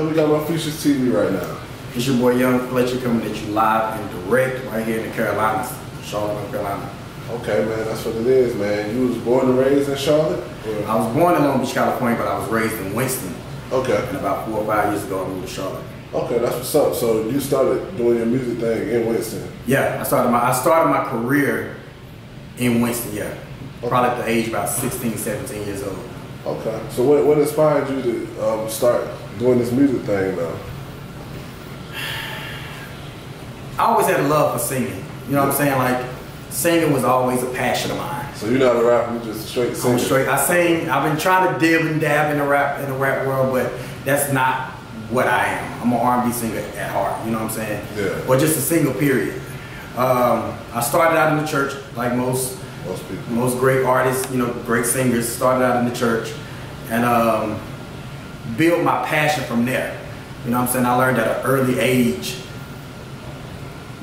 we got on Features TV right now? It's your boy Young Fletcher coming at you live and direct right here in the Carolinas, Charlotte, North Carolina. Okay, man, that's what it is, man. You was born and raised in Charlotte? Or? I was born in Long Beach, California, but I was raised in Winston. Okay. And about 4 or 5 years ago, I moved to Charlotte. Okay, that's what's up. So you started doing your music thing in Winston? Yeah, I started my career in Winston, yeah. Okay. Probably at the age about 16, 17 years old. Okay. So what inspired you to start doing this music thing though? I always had a love for singing. You know what I'm saying? Like, singing was always a passion of mine. So you're not a rapper, you're just straight singer? I'm straight. I sing. I've been trying to dib and dab in the rap world, but that's not what I am. I'm an R&B singer at heart. You know what I'm saying? Yeah. Or just a single period. I started out in the church, like most people. Most great artists, you know, great singers. Started out in the church, and built my passion from there. You know what I'm saying? I learned at an early age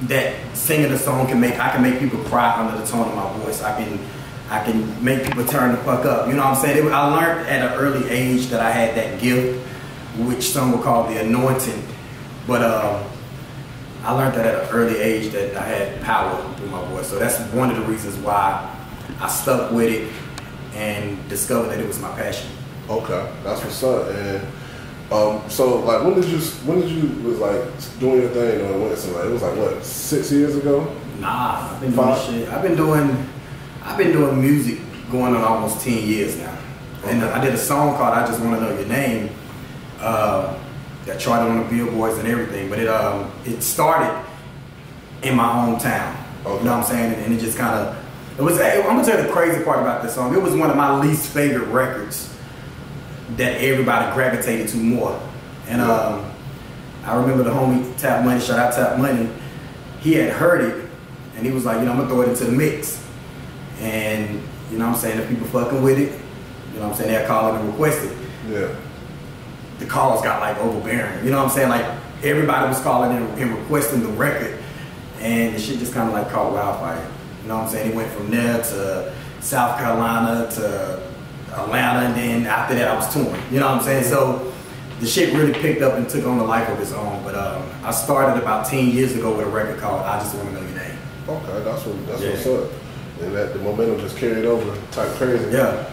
that singing a song I can make people cry under the tone of my voice. I can make people turn the fuck up. You know what I'm saying? I learned at an early age that I had that gift, which some would call the anointing. But I learned that at an early age that I had power through my voice. So that's one of the reasons why I stuck with it and discovered that it was my passion. Okay, that's what's up. And so like when did you was like doing your thing on Winston? Like it was like what, 6 years ago? Nah, I've been doing this shit. I've been doing music going on almost 10 years now. Okay. And I did a song called "I Just Want to Know Your Name" that charted on the billboards and everything. But it started in my hometown. Okay. You know what I'm saying? And it just kind of I'm gonna tell you the crazy part about this song. It was one of my least favorite records that everybody gravitated to more. And I remember the homie Tap Money, shout out Tap Money, he had heard it and he was like, you know, I'm gonna throw it into the mix. And you know what I'm saying, if people fucking with it, you know what I'm saying, they'll call it and request it. Yeah. The calls got like overbearing, you know what I'm saying? Like everybody was calling and requesting the record, and the shit just kind of like caught wildfire. You know what I'm saying? It went from there to South Carolina to Atlanta, and then after that I was touring. You know what I'm saying? So the shit really picked up and took on a life of its own. But I started about 10 years ago with a record called "I Just Want to Know Your Name." Okay, that's what's up. And that the momentum just carried over type crazy. Yeah.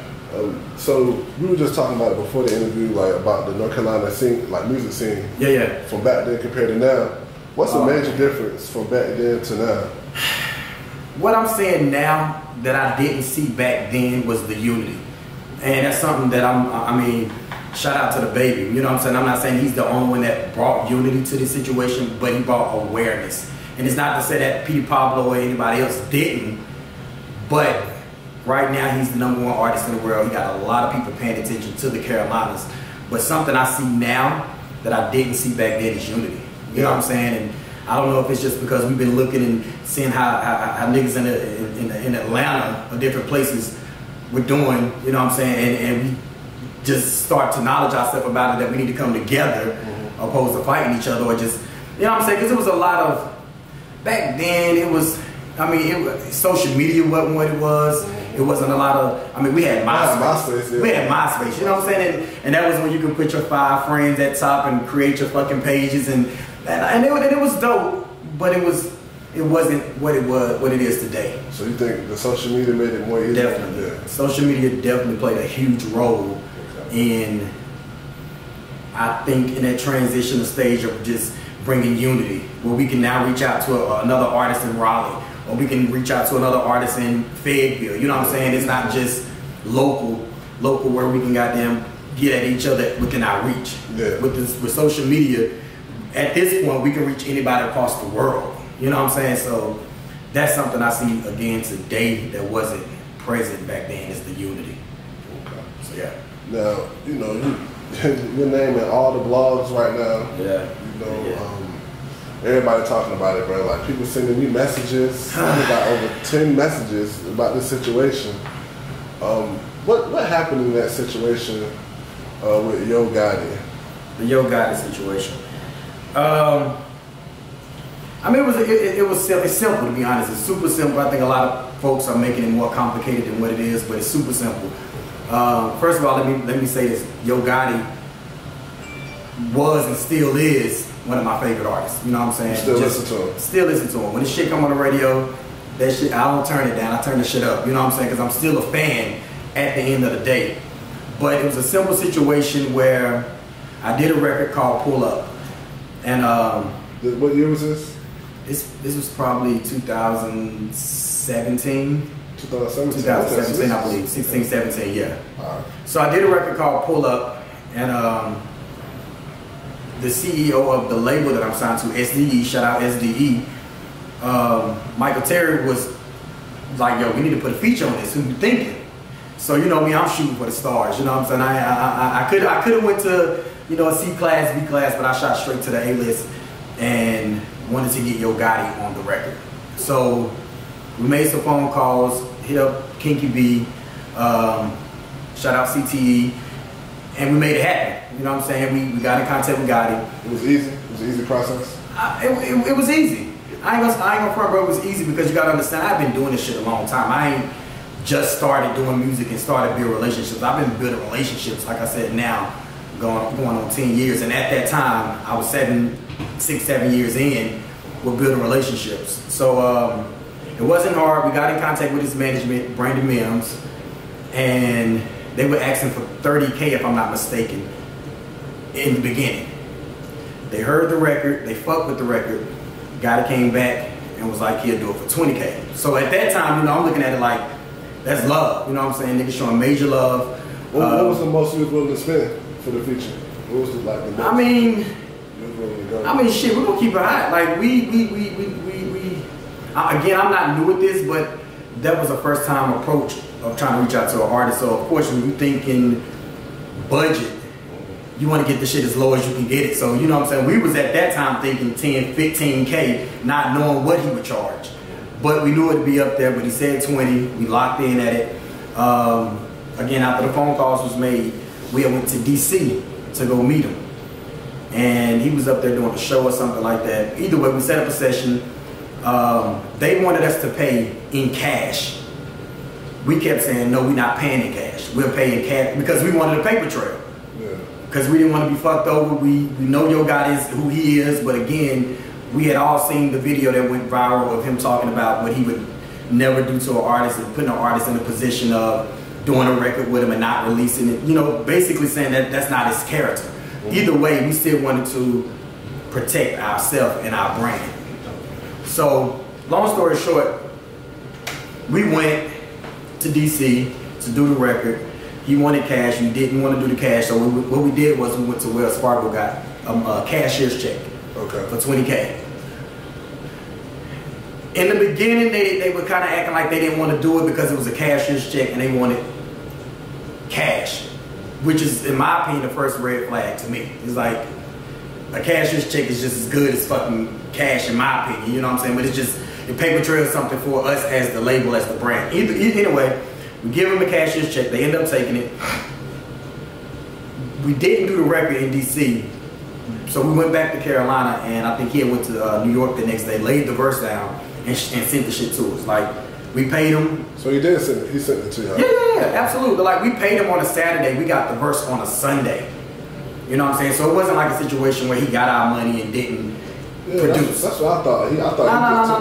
So we were just talking about it before the interview, like about the North Carolina scene, like music scene. Yeah. From back then compared to now. What's the major difference from back then to now? What I'm saying now that I didn't see back then was the unity. And that's something that I mean, shout out to the baby. You know what I'm saying? I'm not saying he's the only one that brought unity to this situation, but he brought awareness. And it's not to say that Peter Pablo or anybody else didn't, but right now he's the #1 artist in the world. He got a lot of people paying attention to the Carolinas. But something I see now that I didn't see back then is unity. You know what I'm saying? And I don't know if it's just because we've been looking and seeing how niggas in Atlanta or different places we're doing, you know what I'm saying, and we just start to knowledge ourselves about it, that we need to come together opposed to fighting each other, or just, you know what I'm saying, because it was a lot of, back then it was, I mean, social media wasn't what it was. It wasn't a lot of, I mean, we had MySpace. We had MySpace, you know what I'm saying? And that was when you could put your 5 friends at top and create your fucking pages, and it was dope, but it wasn't what it is today. So you think the social media made it more easy? Definitely. Yeah. Social media definitely played a huge role in, I think, in that transitional stage of just bringing unity, where we can now reach out to another artist in Raleigh, or we can reach out to another artist in Fayetteville. You know what I'm saying? It's not just local where we can goddamn get at each other within our reach. Yeah. With social media, at this point, we can reach anybody across the world. You know what I'm saying? So that's something I see again today that wasn't present back then, is the unity. Okay. So yeah. Now, you know, you're naming all the blogs right now. Yeah. You know, everybody talking about it, bro. Like people sending me messages. I got over 10 messages about this situation. What happened in that situation with Yo Gotti? The Yo Gotti situation. I mean, it's simple, to be honest. It's super simple. I think a lot of folks are making it more complicated than what it is, but it's super simple. First of all, let me say this: Yo Gotti was and still is one of my favorite artists. You know what I'm saying? Still listen to him. Still listen to him. When this shit come on the radio, that shit, I don't turn it down. I turn the shit up. You know what I'm saying? Because I'm still a fan at the end of the day. But it was a simple situation where I did a record called Pull Up. And what year was this? This was probably 2017. 2017, I believe. 16, 17, yeah. Right. So I did a record called Pull Up, and the CEO of the label that I'm signed to, SDE, shout out SDE, Michael Terry was like, yo, we need to put a feature on this. Who you thinking? So you know me, I'm shooting for the stars. You know what I'm saying? I could have went to, you know, a C class, B class, but I shot straight to the A list and wanted to get Yo Gotti on the record. So we made some phone calls, hit up Kinky B, shout out CTE, and we made it happen. You know what I'm saying? We got in contact with Gotti. It was easy? It was an easy process? It was easy. I ain't gonna front, bro. It was easy because you gotta understand, I've been doing this shit a long time. I ain't just started doing music and started building relationships. I've been building relationships, like I said, now going on 10 years. And at that time, I was 6, 7 years in with building relationships. So it wasn't hard. We got in contact with his management, Brandon Mims, and they were asking for $30K, if I'm not mistaken, in the beginning. They heard the record, they fucked with the record. Gotti came back and was like, he'll do it for $20K. So at that time, you know, I'm looking at it like, that's love. You know what I'm saying? Niggas showing major love. What was the most you was willing to spend for the feature? What was the most? I mean, shit, we're gonna keep it hot. Like again, I'm not new at this, but that was a first time approach of trying to reach out to an artist. So of course, when you thinking budget, you want to get the shit as low as you can get it. So you know what I'm saying? We was at that time thinking 10, 15K, not knowing what he would charge. But we knew it'd be up there, but he said 20. We locked in at it. Again, after the phone calls was made, we went to DC to go meet him. And he was up there doing a show or something like that. Either way, we set up a session. They wanted us to pay in cash. We kept saying, no, we're not paying in cash. We'll pay in cash because we wanted a paper trail. Because we didn't want to be fucked over. We know Yo Gotti is who he is, but again, we had all seen the video that went viral of him talking about what he would never do to an artist and putting an artist in a position of doing a record with him and not releasing it. You know, basically saying that that's not his character. Either way, we still wanted to protect ourselves and our brand. So, long story short, we went to DC to do the record. He wanted cash, we didn't want to do the cash, so what we did was we went to Wells Fargo, got a cashier's check for $20K. In the beginning, they were kind of acting like they didn't want to do it because it was a cashier's check and they wanted cash, which is, in my opinion, the first red flag to me. It's like, a cashier's check is just as good as fucking cash, in my opinion, you know what I'm saying? But it's just, the paper trail is something for us as the label, as the brand. Anyway, we give them a cashier's check, they end up taking it. We didn't do the record in DC, so we went back to Carolina, and I think he went to New York the next day, laid the verse down, and sent the shit to us. Like, we paid him. So he did send it, he sent it to you, huh? Yeah, absolutely. Like, we paid him on a Saturday, we got the verse on a Sunday. You know what I'm saying? So it wasn't like a situation where he got our money and didn't produce. That's what I thought. I thought he took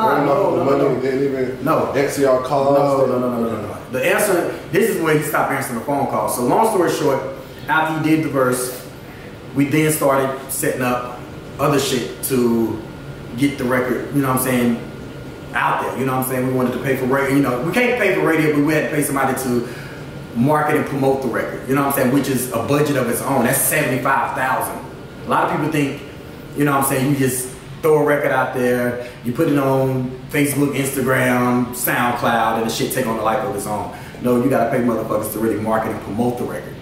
money and didn't even answer y'all calls. No. The answer, this is when he stopped answering the phone calls. So long story short, after he did the verse, we then started setting up other shit to get the record, you know what I'm saying, out there. You know what I'm saying? We wanted to pay for radio. You know, we can't pay for radio, but we had to pay somebody to market and promote the record. You know what I'm saying? Which is a budget of its own. That's $75,000. A lot of people think, you know what I'm saying, you just throw a record out there, you put it on Facebook, Instagram, SoundCloud, and the shit take on a life of its own. No, you gotta pay motherfuckers to really market and promote the record.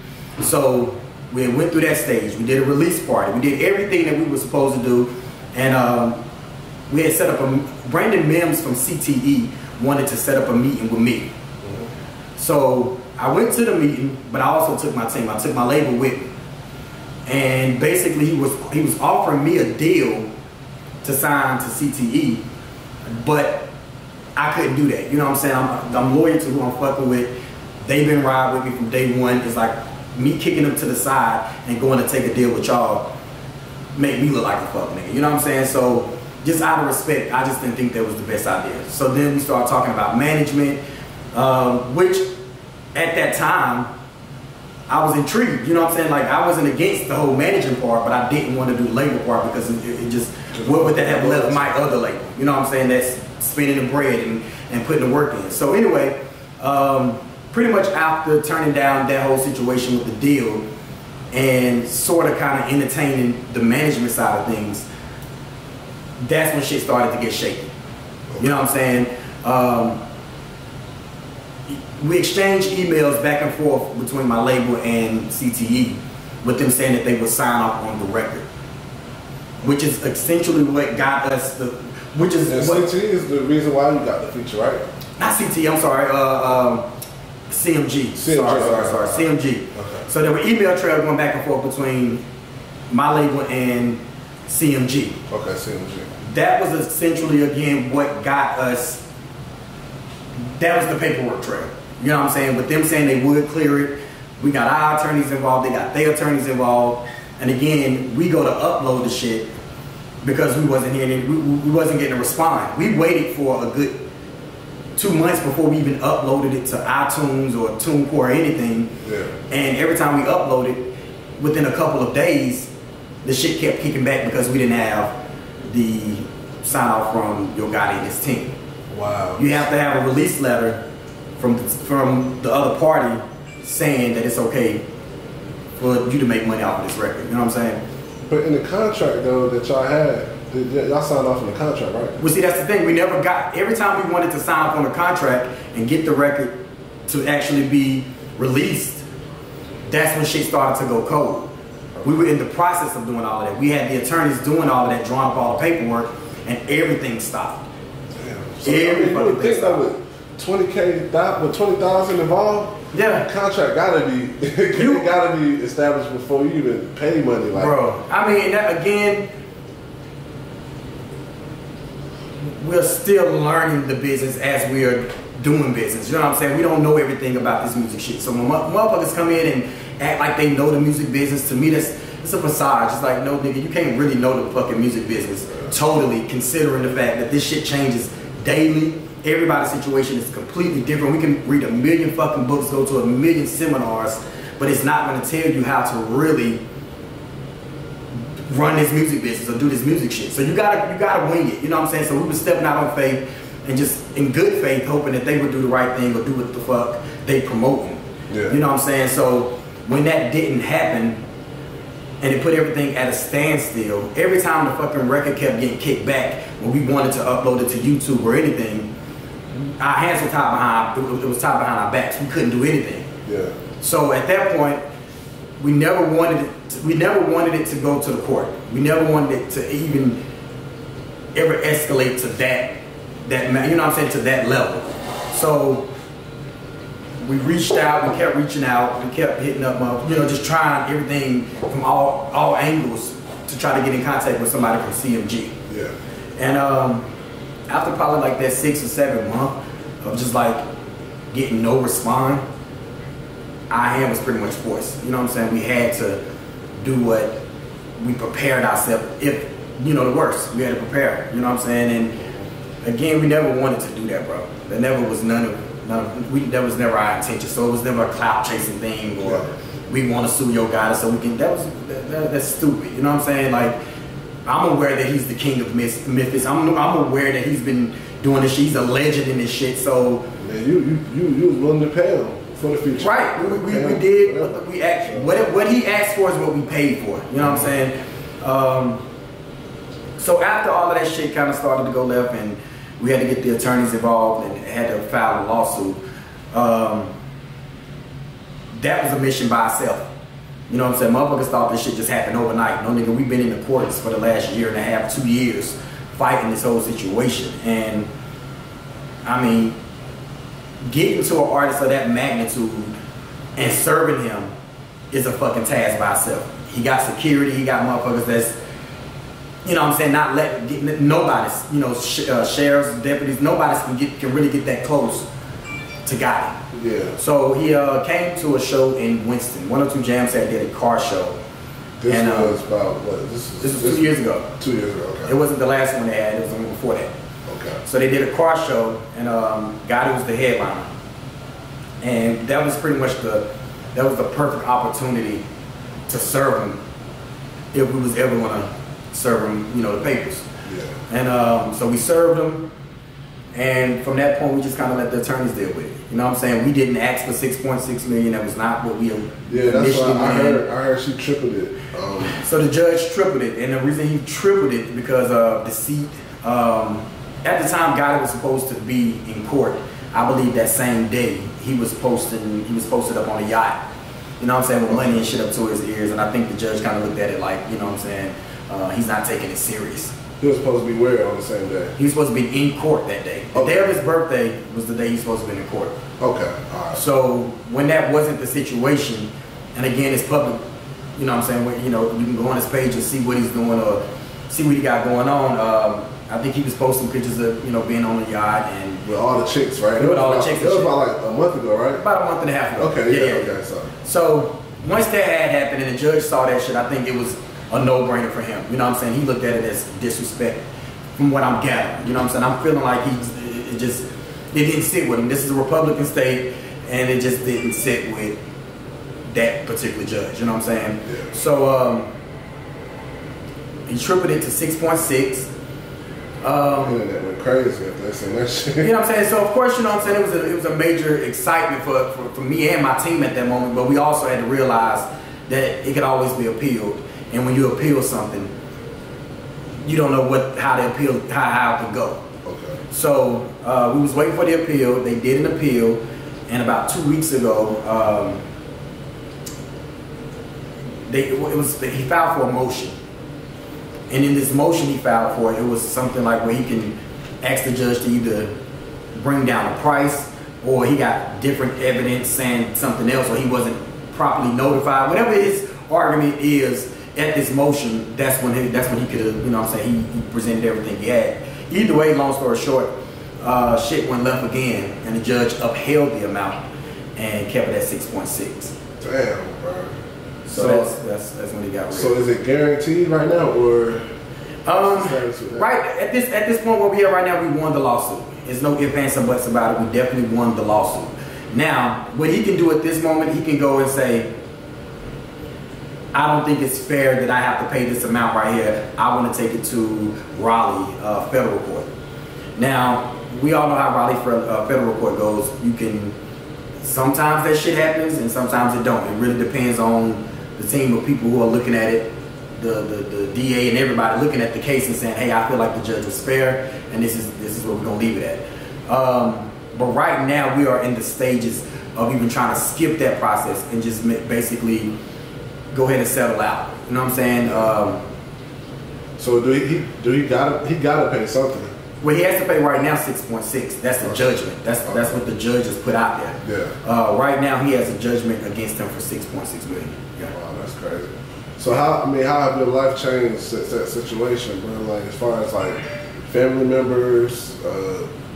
So we went through that stage. We did a release party. We did everything that we were supposed to do. And we had set up Brandon Mims from CTE wanted to set up a meeting with me. So I went to the meeting, but I also took my team. I took my label with me. And basically he was offering me a deal to sign to CTE, but I couldn't do that. You know what I'm saying? I'm loyal to who I'm fucking with. They've been riding with me from day one. It's like me kicking them to the side and going to take a deal with y'all. make me look like a fuck nigga. You know what I'm saying? So just out of respect, I just didn't think that was the best idea. So then we started talking about management, which at that time, I was intrigued, you know what I'm saying? Like, I wasn't against the whole managing part, but I didn't want to do the label part because it just, what would that have left my other label? You know what I'm saying? That's spinning the bread and putting the work in. So anyway, pretty much after turning down that whole situation with the deal and sort of kind of entertaining the management side of things, that's when shit started to get shaky. You know what I'm saying? We exchanged emails back and forth between my label and CTE with them saying that they would sign off on the record, which is essentially what got us the, which is and what, CTE is the reason why you got the feature, right? Not CTE, I'm sorry, CMG. Sorry, CMG. Okay. So there were email trails going back and forth between my label and CMG. Okay, CMG. That was essentially, again, what got us, that was the paperwork trail. You know what I'm saying? With them saying they would clear it, we got our attorneys involved, they got their attorneys involved, and again, we go to upload the shit because we wasn't hearing, we wasn't getting a response. We waited for a good 2 months before we even uploaded it to iTunes or TuneCore or anything. Yeah. And every time we uploaded, within a couple of days, the shit kept kicking back because we didn't have the sign off from Yo Gotti and his team. Wow. You have to have a release letter from the other party saying that it's okay for you to make money off of this record. You know what I'm saying? But in the contract though that y'all had, y'all signed off on the contract, right? Well, see, that's the thing. We never got, every time we wanted to sign off on the contract and get the record to actually be released, that's when shit started to go cold. We were in the process of doing all of that. We had the attorneys doing all of that, drawing up all the paperwork, and everything stopped. Damn. So, you would think that with 20K, with 20,000 involved, yeah, the contract gotta be, it gotta be established before you even pay money. Like, bro, I mean, that, again, we're still learning the business as we are doing business. You know what I'm saying? We don't know everything about this music shit. So when motherfuckers come in and act like they know the music business, to me, it's a facade. It's like, no, nigga, you can't really know the fucking music business totally, considering the fact that this shit changes daily. Everybody's situation is completely different. We can read a million fucking books, go to a million seminars, but it's not going to tell you how to really run this music business or do this music shit. So you gotta wing it. You know what I'm saying? So we were stepping out on faith and just in good faith hoping that they would do the right thing or do what the fuck they promoting. Yeah. You know what I'm saying? So when that didn't happen and it put everything at a standstill, every time the fucking record kept getting kicked back when we wanted to upload it to YouTube or anything, our hands were tied behind, it was tied behind our backs. We couldn't do anything. Yeah. So at that point, we never wanted it to go to the court. We never wanted it to even ever escalate to that you know what I'm saying, to that level. So we reached out, we kept reaching out, we kept hitting up, you know, just trying everything from all angles to try to get in contact with somebody from CMG. Yeah. And after probably like that 6 or 7 months of just like getting no response, our hand was pretty much forced. You know what I'm saying? We had to do what we prepared ourselves. If, you know, the worst, we had to prepare. You know what I'm saying? And again, we never wanted to do that, bro. That never was that was never our intention. So it was never a clout chasing thing or we want to sue Yo Gotti so we can. That's stupid. You know what I'm saying? Like, I'm aware that he's the king of Memphis. I'm aware that he's been doing this shit. He's a legend in this shit. So man, you was willing to pay him for the future. Right, we did what we asked. What he asked for is what we paid for. You know what I'm saying? So after all of that shit kind of started to go left, and we had to get the attorneys involved and had to file a lawsuit. That was a mission by itself. You know what I'm saying? Motherfuckers thought this shit just happened overnight. No, nigga, we've been in the courts for the last 1.5, 2 years fighting this whole situation. And I mean, getting to an artist of that magnitude and serving him is a fucking task by itself. He got security, he got motherfuckers that's, you know what I'm saying, not letting, nobody's, you know, sheriffs, deputies, nobody's can really get that close to Gotti. Yeah. So he came to a show in Winston, 102 Jam said did a car show, This was about what? This was 2 years ago. 2 years ago, okay. It wasn't the last one they had, it was the one before that. Okay. So they did a car show, and Gotti was the headliner. And that was pretty much the perfect opportunity to serve him if we was ever gonna serve him, you know, the papers. Yeah. And so we served him, and from that point we just kind of let the attorneys deal with it. You know what I'm saying? We didn't ask for 6.6 million. That was not what we that's why I heard she tripled it. So the judge tripled it, and the reason he tripled it because of deceit. At the time Gotti was supposed to be in court, I believe that same day he was posted up on a yacht. You know what I'm saying, with money and shit up to his ears, and I think the judge kind of looked at it like, you know what I'm saying, he's not taking it serious. He was supposed to be where on the same day? He was supposed to be in court that day. The day of his birthday was the day he's supposed to be in court. Okay, all right. So when that wasn't the situation, and again it's public, you know what I'm saying, where, you know, you can go on his page and see what he's doing or see what he got going on. I think he was posting pictures of, you know, being on the yacht and with all the chicks, right? With all the chicks. It was about like a month ago, right? About a month and a half ago. Okay, yeah. Okay, sorry. So once that had happened and the judge saw that shit, I think it was a no-brainer for him. You know what I'm saying? He looked at it as disrespect from what I'm gathering. You know what I'm saying? I'm feeling like it didn't sit with him. This is a Republican state, and it just didn't sit with that particular judge. You know what I'm saying? Yeah. So he tripled it to 6.6. Internet went crazy if they saying that shit. You know what I'm saying? So of course, you know what I'm saying, it was a major excitement for me and my team at that moment, but we also had to realize that it could always be appealed. And when you appeal something, you don't know how the appeal how it can go. Okay. So we was waiting for the appeal. They did an appeal, and about 2 weeks ago, he filed for a motion. And in this motion he filed for, it was something like where he can ask the judge to either bring down the price, or he got different evidence saying something else, or he wasn't properly notified. Whatever his argument is at this motion, that's when he could have, you know what I'm saying, he presented everything he had. Either way, long story short, shit went left again, and the judge upheld the amount and kept it at 6.6. Damn, bro. So that's when he got rid. So is it guaranteed right now, or right at this point where we are right now, we won the lawsuit. There's no ifs, ands, or buts about it. We definitely won the lawsuit. Now, what he can do at this moment, he can go and say, I don't think it's fair that I have to pay this amount right here. I want to take it to Raleigh federal court. Now, we all know how Raleigh federal court goes. You can, sometimes that shit happens and sometimes it don't. It really depends on the team of people who are looking at it, the DA and everybody looking at the case and saying, hey, I feel like the judge was fair, and this is where we're gonna leave it at. But right now we are in the stages of even trying to skip that process and just basically go ahead and settle out. You know what I'm saying? So he gotta pay something? Well, he has to pay right now 6.6. That's the judgment. That's what the judge has put out there. Yeah. Right now he has a judgment against him for 6.6 million. Yeah. Wow, that's crazy. So how have your life changed since that situation, bro? Like as far as like family members,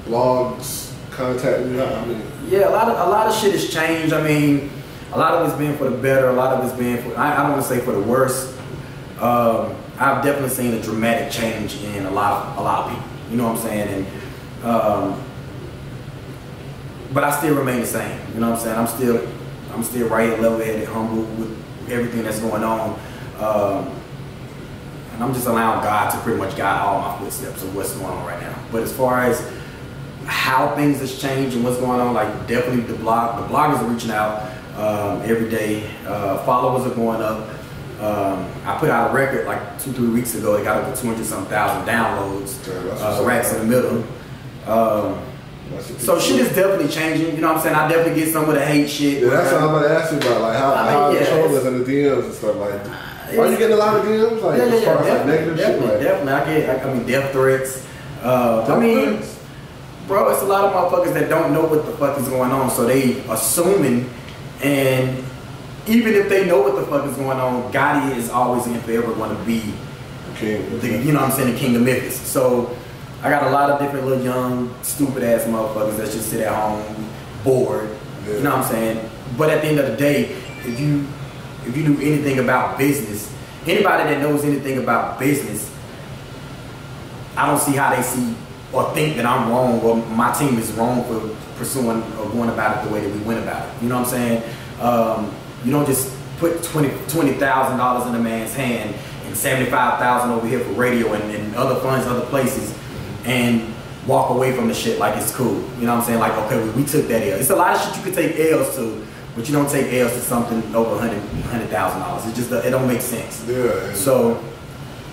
blogs contacting you? Yeah, a lot of shit has changed. I mean, a lot of it's been for the better. A lot of it's been for, I don't want to say for the worse. I've definitely seen a dramatic change in a lot of people. You know what I'm saying? And but I still remain the same. You know what I'm saying? I'm still right here, level-headed, humble with everything that's going on. And I'm just allowing God to pretty much guide all my footsteps of what's going on right now. But as far as how things has changed and what's going on, like definitely the bloggers are reaching out every day. Followers are going up. I put out a record like 2-3 weeks ago. It got over 200-something thousand downloads. Racks in the middle. So shit is definitely changing. You know what I'm saying? I definitely get some of the hate shit. Yeah, that's what I'm about to ask you about. Like how the shoulders and the DMs and stuff like that. Are you getting a lot of DMs? Like as far as like negative shit? Definitely. I mean death threats. I mean, bro, it's a lot of motherfuckers that don't know what the fuck is going on, so they assuming, and even if they know what the fuck is going on, Gotti is always and forever going to be you know what I'm saying, the king of Memphis. So I got a lot of different little young, stupid ass motherfuckers that just sit at home, bored. Yeah. You know what I'm saying? But at the end of the day, if you knew anything about business anybody that knows anything about business, I don't see how they see or think that I'm wrong or my team is wrong for pursuing or going about it the way that we went about it. You know what I'm saying? You don't just put $20,000 in a man's hand and $75,000 over here for radio and other funds, other places, and walk away from the shit like it's cool. You know what I'm saying? Like, okay, we took that L. It's a lot of shit you could take L's to, but you don't take L's to something over $100,000. It just, it don't make sense. Yeah. So,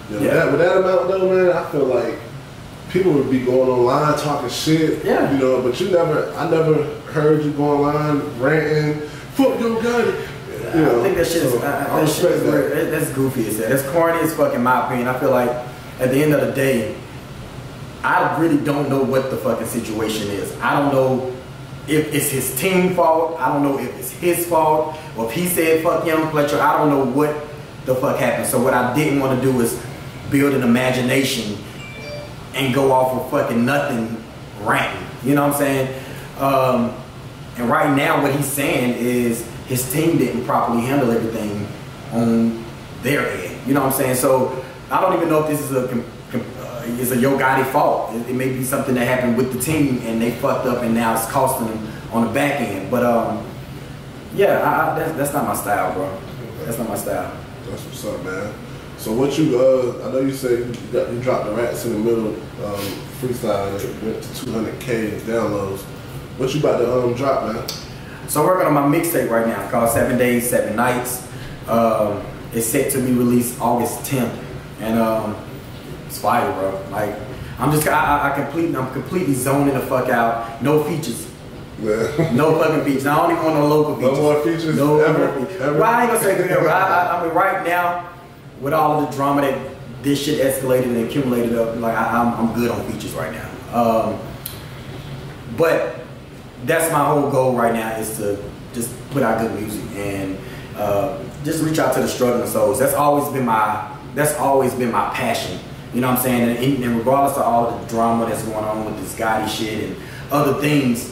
yeah. With that amount though, man, I feel like people would be going online talking shit. Yeah. You know, but I never heard you go online ranting, fuck your Gotti. You know, I think that shit is, that's goofy as hell. That's corny as fuck in my opinion. I feel like at the end of the day, I really don't know what the fucking situation is. I don't know if it's his team fault. I don't know if it's his fault. Or if he said fuck young Fletcher. I don't know what the fuck happened. So what I didn't want to do is build an imagination and go off of fucking nothing ranting. You know what I'm saying? And right now what he's saying is his team didn't properly handle everything on their end. You know what I'm saying? So I don't even know if this is a Yo Gotti fault. It may be something that happened with the team and they fucked up and now it's costing them on the back end. But yeah, that's not my style, bro. That's not my style. That's what's up, man. So what you, I know you said you dropped the Rats in the Middle freestyle and it went to 200K downloads. What you about to drop, man? So I'm working on my mixtape right now. It's called 7 Days, 7 Nights. It's set to be released August 10th. And it's fire, bro. Like, I'm completely zoning the fuck out. No features. Yeah. No fucking features. I don't even want no local features. No more features ever? Well, I ain't gonna say ever. I mean, right now, with all of the drama that this shit escalated and accumulated up, like, I'm good on features right now. But that's my whole goal right now, is to just put out good music and just reach out to the struggling souls. That's always been my passion. You know what I'm saying? And regardless of all the drama that's going on with this Gotti shit and other things,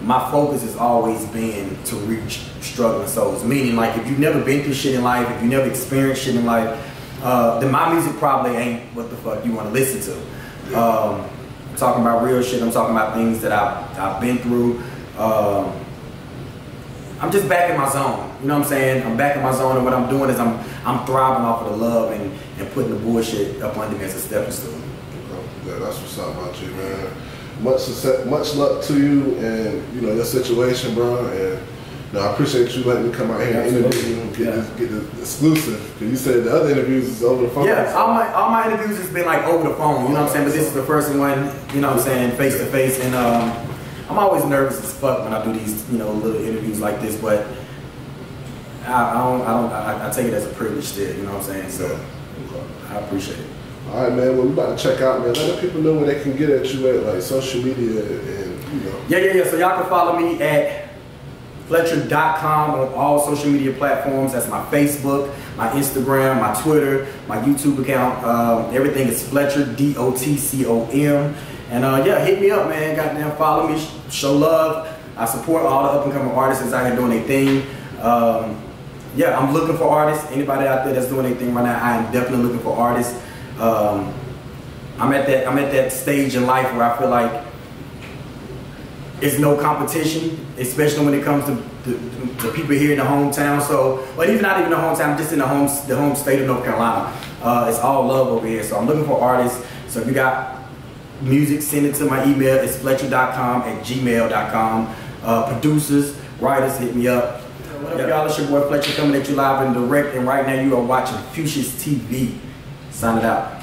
my focus has always been to reach struggling souls. Meaning, like, if you've never been through shit in life, if you never experienced shit in life, then my music probably ain't what the fuck you want to listen to. I'm talking about real shit. I'm talking about things that I've been through. I'm just back in my zone. You know what I'm saying? I'm back in my zone, and what I'm doing is I'm thriving off of the love and putting the bullshit up under me as a stepping stone. Yeah, that's what's up about you, man. Much success, much luck to you and your situation, bro. And I appreciate you letting me come out here and interview you and get the exclusive. Because you said the other interviews is over the phone. Yeah, all my interviews has been like over the phone. You know what I'm saying? But this is the first one. You know what I'm saying? Face to face. And I'm always nervous as fuck when I do these little interviews like this. But I take it as a privilege still. You know what I'm saying? So I appreciate it. All right, man. Well, we about to check out, man. Let the people know where they can get at you at, like social media and Yeah. So y'all can follow me at Fletcher.com on all social media platforms. That's my Facebook, my Instagram, my Twitter, my YouTube account. Everything is Fletcher, DOTCOM. And yeah, hit me up, man. Goddamn, follow me, show love. I support all the up and coming artists that's out here doing their thing. Yeah, I'm looking for artists. Anybody out there that's doing anything right now, I am definitely looking for artists. I'm at that stage in life where I feel like it's no competition, especially when it comes to people here in the hometown. So, but even not even the hometown, just in the home state of North Carolina. It's all love over here. So I'm looking for artists. So if you got music, send it to my email. It's fletcher.com@gmail.com. Producers, writers, hit me up. Whatever, y'all, it's your boy Fletcher coming at you live and direct. And right now you are watching Fuchsia's TV. Sign it out.